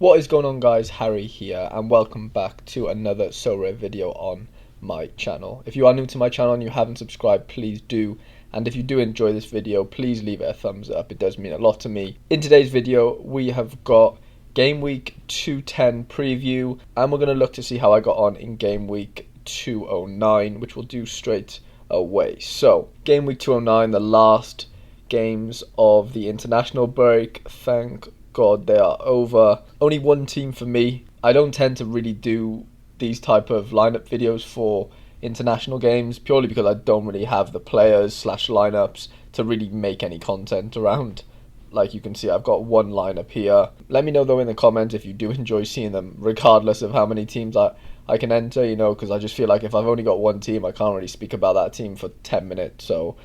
What is going on, guys? Harry here, and welcome back to another Sorare video on my channel. If you are new to my channel and you haven't subscribed, please do. And if you do enjoy this video, please leave it a thumbs up. It does mean a lot to me. In today's video, we have got Game Week 210 preview, and we're going to look to see how I got on in Game Week 209, which we'll do straight away. So, Game Week 209, the last games of the international break. Thank God they are over. Only one team for me. I don't tend to really do these type of lineup videos for international games purely because I don't really have the players / lineups to really make any content around. Like you can see, I've got one lineup here. Let me know though in the comments if you do enjoy seeing them, regardless of how many teams I can enter, because I just feel like if I've only got one team, I can't really speak about that team for 10 minutes. So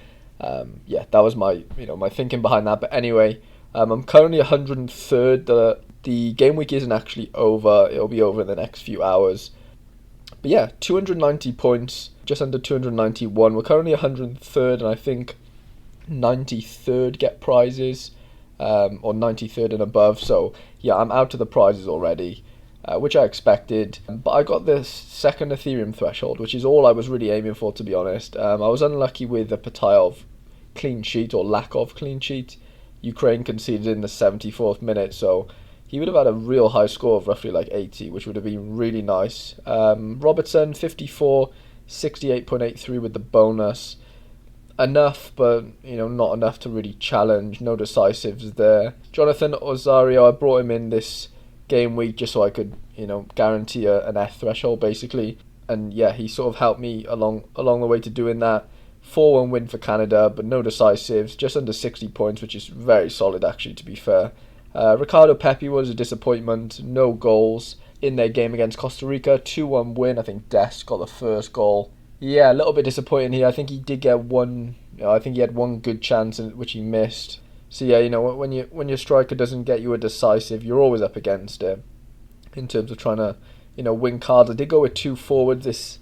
yeah, that was my my thinking behind that. But anyway, I'm currently 103rd. The game week isn't actually over. It'll be over in the next few hours. But yeah, 290 points, just under 291. We're currently 103rd, and I think 93rd get prizes, or 93rd and above. So yeah, I'm out of the prizes already, which I expected. But I got this second Ethereum threshold, which is all I was really aiming for, to be honest. I was unlucky with the Patayov clean sheet, or lack of clean sheet. Ukraine conceded in the 74th minute, so he would have had a real high score of roughly like 80, which would have been really nice. Robertson, 54, 68.83 with the bonus. Enough, but not enough to really challenge. No decisives there. Jonathan Osorio, I brought him in this game week just so I could, guarantee an F threshold basically. And yeah, he sort of helped me along the way to doing that. 4-1 win for Canada, but no decisives, just under 60 points, which is very solid actually, to be fair. Ricardo Pepi was a disappointment, no goals in their game against Costa Rica. 2-1 win, I think Des got the first goal. Yeah, a little bit disappointing here. I think he did get one, I think he had one good chance which he missed. So yeah, when your striker doesn't get you a decisive, you're always up against it in terms of trying to, win cards. I did go with 2 forwards this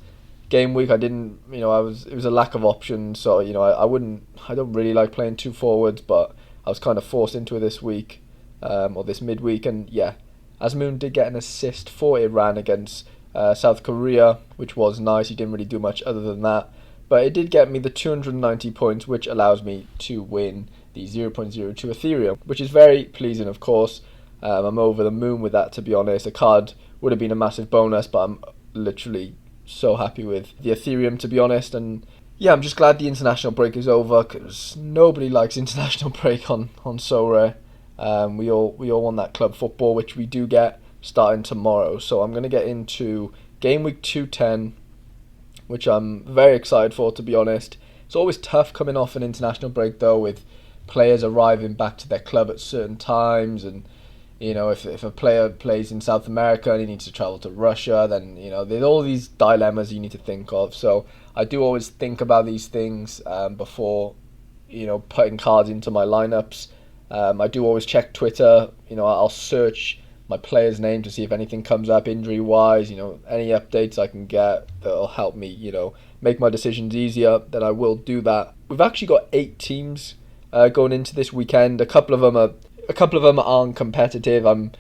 game week. I didn't, it was a lack of options, so I don't really like playing 2 forwards, but I was kind of forced into it this week, or this midweek. And yeah, Azmoun did get an assist for Iran against South Korea, which was nice. He didn't really do much other than that, but it did get me the 290 points, which allows me to win the 0.02 Ethereum, which is very pleasing, of course. I'm over the moon with that, to be honest. A card would have been a massive bonus, but I'm literally so happy with the Ethereum, to be honest. And yeah, I'm just glad the international break is over, because nobody likes international break on Sorare. We all want that club football, which we do get starting tomorrow. So I'm going to get into Game Week 210, which I'm very excited for, to be honest. It's always tough coming off an international break though, with players arriving back to their club at certain times, and if a player plays in South America and he needs to travel to Russia, then there's all these dilemmas you need to think of. So I do always think about these things before putting cards into my lineups. I do always check Twitter. I'll search my player's name to see if anything comes up injury wise. Any updates I can get that'll help me make my decisions easier, then I will do that. We've actually got 8 teams going into this weekend. A couple of them aren't competitive. I'm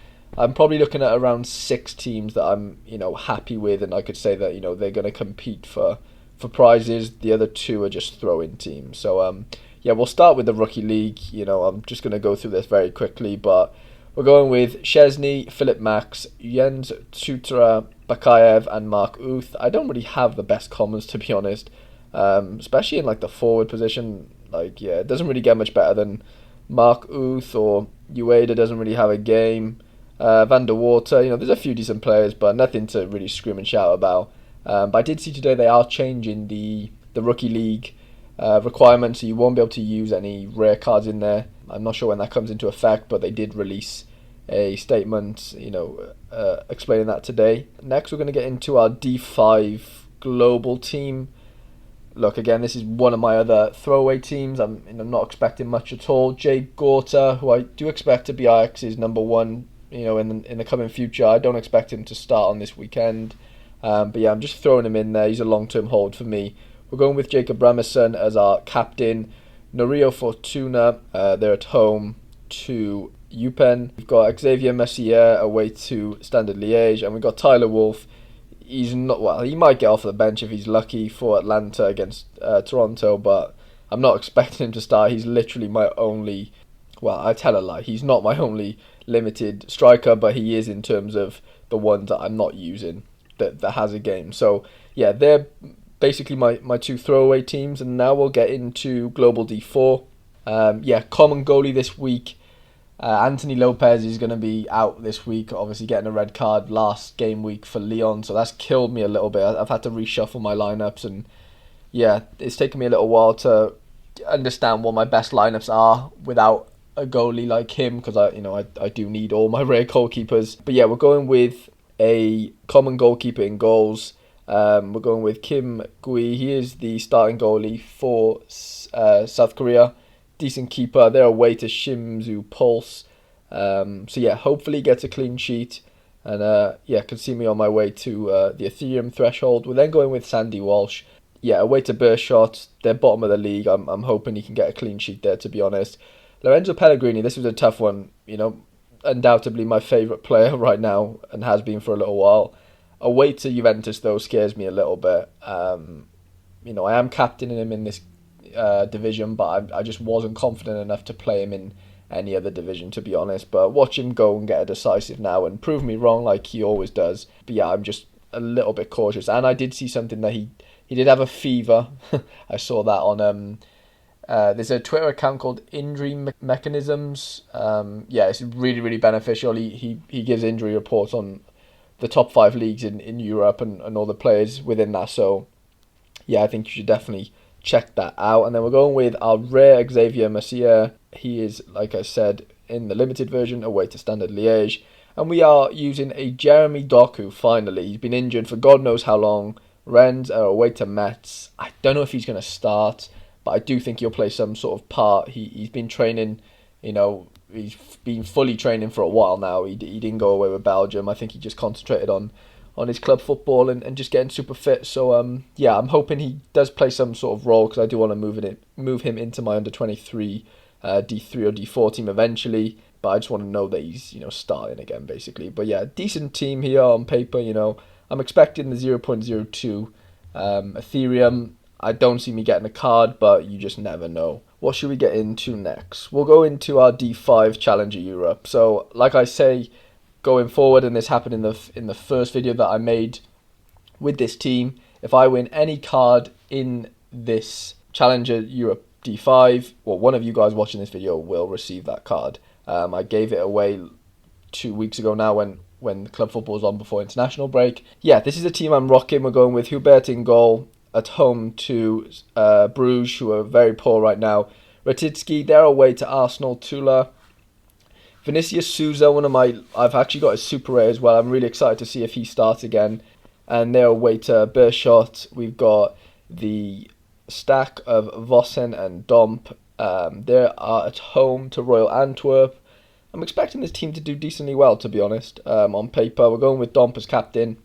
probably looking at around 6 teams that I'm happy with, and I could say that they're going to compete for prizes. The other 2 are just throw-in teams. So yeah, we'll start with the rookie league. I'm just going to go through this very quickly, but we're going with Szczesny, Philip Max, Jens Sutra, Bakayev, and Mark Uth. I don't really have the best commons, to be honest, especially in like the forward position. It doesn't really get much better than Mark Uth, or Ueda doesn't really have a game. Van der Water, there's a few decent players, but nothing to really scream and shout about. But I did see today they are changing the rookie league requirement, so you won't be able to use any rare cards in there. I'm not sure when that comes into effect, but they did release a statement, explaining that today. Next, we're going to get into our D5 global team. Look, again, this is one of my other throwaway teams. I'm not expecting much at all. Jay Gorta, who I do expect to be Ajax's number 1, in the coming future. I don't expect him to start on this weekend. But yeah, I'm just throwing him in there. He's a long-term hold for me. We're going with Jacob Ramerson as our captain. Norio Fortuna, they're at home to Eupen. We've got Xavier Messier away to Standard Liège, and we've got Tyler Wolff. He's not, well, he might get off the bench if he's lucky for Atlanta against Toronto, but I'm not expecting him to start. He's literally my only, well, I tell a lie, he's not my only limited striker, but he is in terms of the ones that I'm not using that has a game. So yeah, they're basically my two throwaway teams, and now we'll get into Global D4. Common goalie this week. Anthony Lopez is going to be out this week, obviously getting a red card last game week for Lyon, so that's killed me a little bit. I've had to reshuffle my lineups, and yeah, it's taken me a little while to understand what my best lineups are without a goalie like him, because I do need all my rare goalkeepers. But yeah, we're going with a common goalkeeper in goals. We're going with Kim Gui. He is the starting goalie for South Korea. Decent keeper. They're away to Shimizu Pulse. So yeah, hopefully gets a clean sheet, and can see me on my way to the Ethereum threshold. We're then going with Sandy Walsh. Yeah, away to Beerschot. They're bottom of the league. I'm hoping he can get a clean sheet there, to be honest. Lorenzo Pellegrini, this was a tough one. Undoubtedly my favourite player right now, and has been for a little while. Away to Juventus, though, scares me a little bit. I am captaining him in this division, but I just wasn't confident enough to play him in any other division, to be honest. But watch him go and get a decisive now and prove me wrong like he always does. But yeah, I'm just a little bit cautious. And I did see something that he did have a fever. I saw that on there's a Twitter account called Injury Mechanisms. It's really, really beneficial. He gives injury reports on the top 5 leagues in Europe and all the players within that. So yeah, I think you should definitely check that out. And then we're going with our rare Xavier Messier. He is, like I said, in the limited version, away to Standard Liège. And we are using a Jeremy Doku, finally. He's been injured for God knows how long. Rennes are away to Metz. I don't know if he's going to start, but I do think he'll play some sort of part. He's been training, he's been fully training for a while now. He didn't go away with Belgium. I think he just concentrated on his club football and just getting super fit. So I'm hoping he does play some sort of role, because I do want to move him into my under-23 D3 or D4 team eventually. But I just want to know that he's starting again, basically. But yeah, decent team here on paper. I'm expecting the 0.02 Ethereum. I don't see me getting a card, but you just never know. What should we get into next? We'll go into our D5 Challenger Europe. So like I say, going forward, and this happened in the first video that I made with this team, if I win any card in this Challenger Europe D5, well, one of you guys watching this video will receive that card. I gave it away 2 weeks ago now when club football was on before international break. Yeah, this is the team I'm rocking. We're going with Hubert in goal, at home to Bruges, who are very poor right now. Raticki, they're away to Arsenal. Tula. Vinicius Souza, I've actually got a super rare as well. I'm really excited to see if he starts again. And they're away to Beerschot. We've got the stack of Vossen and Domp. They are at home to Royal Antwerp. I'm expecting this team to do decently well, to be honest. On paper, we're going with Domp as captain,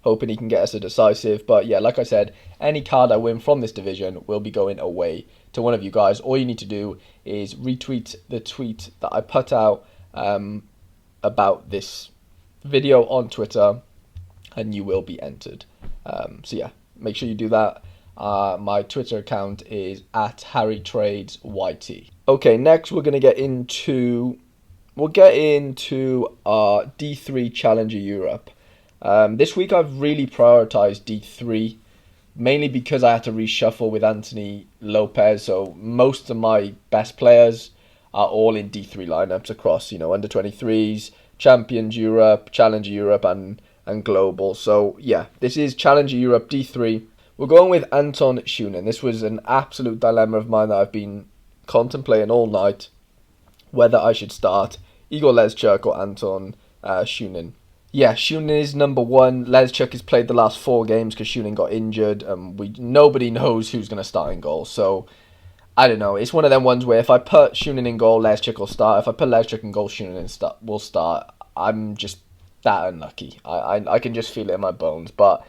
hoping he can get us a decisive. But yeah, like I said, any card I win from this division will be going away to one of you guys. All you need to do is retweet the tweet that I put out about this video on Twitter, and you will be entered. So yeah, make sure you do that. My Twitter account is at harrytradesyt. Okay, next we're going to get into our D3 Challenger Europe. This week I've really prioritized D3, mainly because I had to reshuffle with Anthony Lopez. So most of my best players are all in D3 lineups across, under 23s, Champions Europe, Challenger Europe, and Global. So yeah, this is Challenger Europe D3. We're going with Anton Schunen. This was an absolute dilemma of mine that I've been contemplating all night, whether I should start Igor Lezchuk or Anton Schunen. Yeah, Schunen is number one. Lezchuk has played the last 4 games because Schunen got injured, and nobody knows who's going to start in goal. So I don't know. It's one of them ones where if I put Schunen in goal, Lezchuk will start. If I put Lezchuk in goal, Schunen will start. I'm just that unlucky. I can just feel it in my bones. But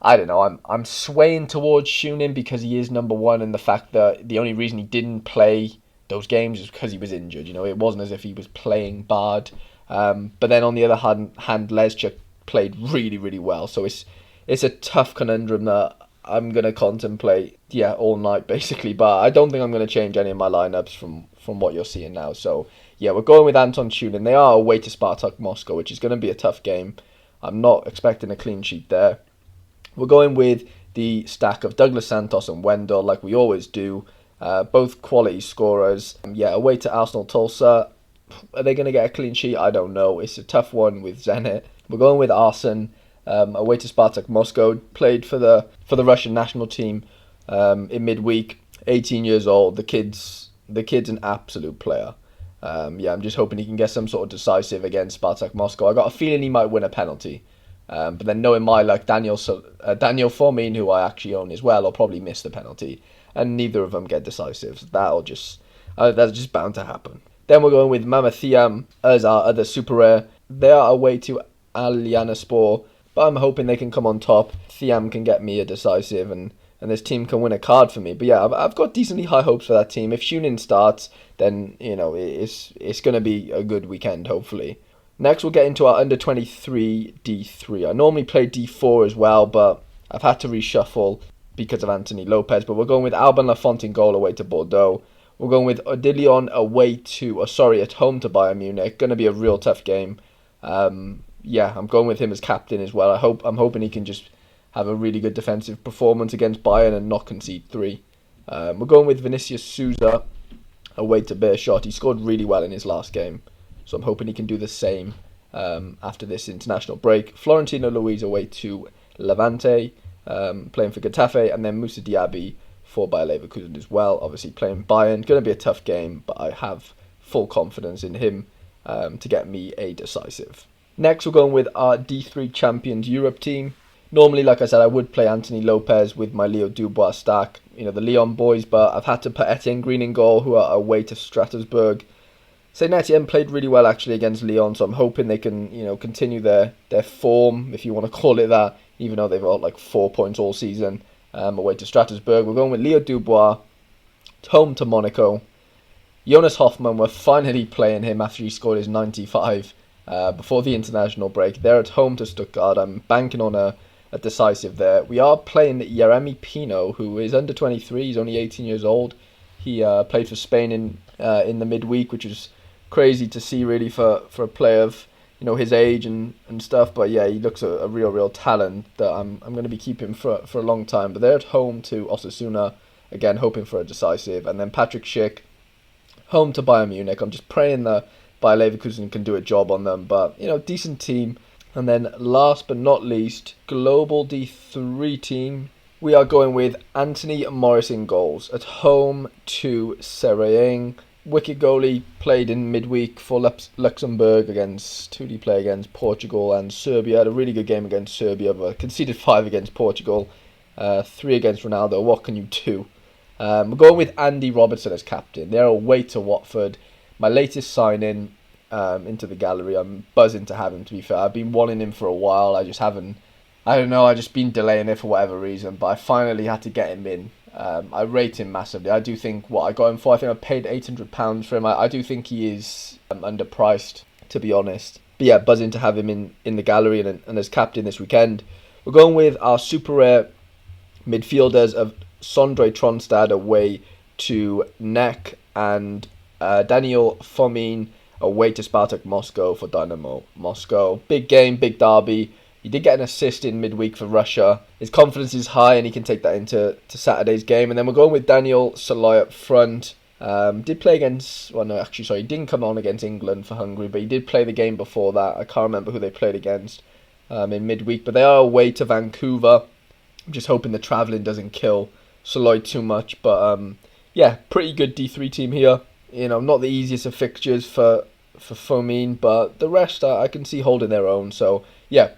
I don't know. I'm swaying towards Schunen because he is number one, and the fact that the only reason he didn't play those games just because he was injured. It wasn't as if he was playing bad. But then on the other hand, Leszczuk played really, really well. So it's a tough conundrum that I'm going to contemplate, all night basically. But I don't think I'm going to change any of my lineups from what you're seeing now. So we're going with Anton Chunin. They are away to Spartak Moscow, which is going to be a tough game. I'm not expecting a clean sheet there. We're going with the stack of Douglas Santos and Wendell, like we always do. Both quality scorers. Away to Arsenal Tulsa. Are they going to get a clean sheet? I don't know. It's a tough one with Zenit. We're going with Arsen. Away to Spartak Moscow. Played for the Russian national team in midweek. 18 years old. The kid's an absolute player. I'm just hoping he can get some sort of decisive against Spartak Moscow. I got a feeling he might win a penalty. But then knowing my luck, Daniel Fomin, who I actually own as well, will probably miss the penalty. And neither of them get decisives. That's just bound to happen. Then we're going with Mama Thiam as our other super rare. They are away to Alyanaspor, but I'm hoping they can come on top. Thiam can get me a decisive, and this team can win a card for me. But I've got decently high hopes for that team. If Shunin starts, then it's going to be a good weekend, hopefully. Next, we'll get into our under 23 D3. I normally play D4 as well, but I've had to reshuffle because of Anthony Lopez. But we're going with Alban Lafont in goal away to Bordeaux. We're going with Odilion at home to Bayern Munich. Going to be a real tough game. I'm going with him as captain as well. I'm hoping he can just have a really good defensive performance against Bayern and not concede 3. We're going with Vinicius Souza away to Beerschot. He scored really well in his last game, so I'm hoping he can do the same after this international break. Florentino Luis away to Levante, playing for Getafe, and then Moussa Diaby for Bayer Leverkusen as well, obviously playing Bayern. Going to be a tough game, but I have full confidence in him to get me a decisive. Next, we're going with our D3 Champions Europe team. Normally, like I said, I would play Anthony Lopez with my Leo Dubois stack, the Lyon boys, but I've had to put Etienne Green in goal, who are away to Strasbourg. Saint Etienne played really well actually against Lyon, so I'm hoping they can, continue their form, if you want to call it that, even though they've got like 4 points all season. Away to Strasbourg. We're going with Leo Dubois, home to Monaco. Jonas Hoffmann, we're finally playing him after he scored his 95 before the international break. They're at home to Stuttgart. I'm banking on a decisive there. We are playing Yeremy Pino, who is under 23. He's only 18 years old. He played for Spain in the midweek, which is crazy to see really for a player of his age and stuff. But he looks a real talent that I'm going to be keeping for a long time. But they're at home to Osasuna, again hoping for a decisive. And then Patrick Schick, home to Bayern Munich. I'm just praying that Bayer Leverkusen can do a job on them. But decent team. And then last but not least, global D3 team. We are going with Anthony Morris in goals, at home to Sorare. Wicket goalie, played in midweek for Luxembourg against, who did he play against? Portugal and Serbia. Had a really good game against Serbia, but conceded 5 against Portugal, 3 against Ronaldo. What can you do? We're going with Andy Robertson as captain. They're away to Watford. My latest sign-in into the gallery. I'm buzzing to have him, to be fair. I've been wanting him for a while. I just haven't. I don't know, I've just been delaying it for whatever reason, but I finally had to get him in. I rate him massively. I do think what I got him for, I think I paid £800 for him. I do think he is underpriced, to be honest. But buzzing to have him in the gallery and as captain this weekend. We're going with our super rare midfielders of Sondre Tronstad away to Nek and Daniel Fomin away to Spartak Moscow for Dynamo Moscow. Big game, big derby. He did get an assist in midweek for Russia. His confidence is high and he can take that into Saturday's game. And then we're going with Daniel Saloy up front. Did play against... he didn't come on against England for Hungary, but he did play the game before that. I can't remember who they played against in midweek. But they are away to Vancouver. I'm just hoping the travelling doesn't kill Saloy too much. But pretty good D3 team here. Not the easiest of fixtures for Fomin, but the rest I can see holding their own. So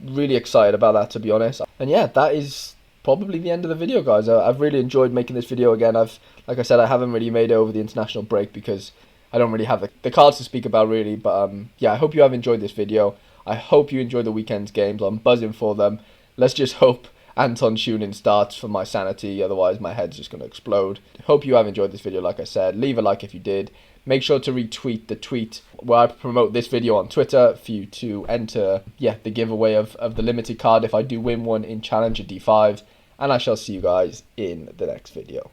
really excited about that, to be honest. And that is probably the end of the video, guys. I've really enjoyed making this video again. Like I said, I haven't really made it over the international break because I don't really have the cards to speak about really. But I hope you have enjoyed this video. I hope you enjoy the weekend's games. I'm buzzing for them. Let's just hope Anton Shunin starts for my sanity, otherwise my head's just going to explode. Hope you have enjoyed this video. Like I said, leave a like if you did. Make sure to retweet the tweet where I promote this video on Twitter for you to enter the giveaway of the limited card if I do win one in Challenger D5. And I shall see you guys in the next video.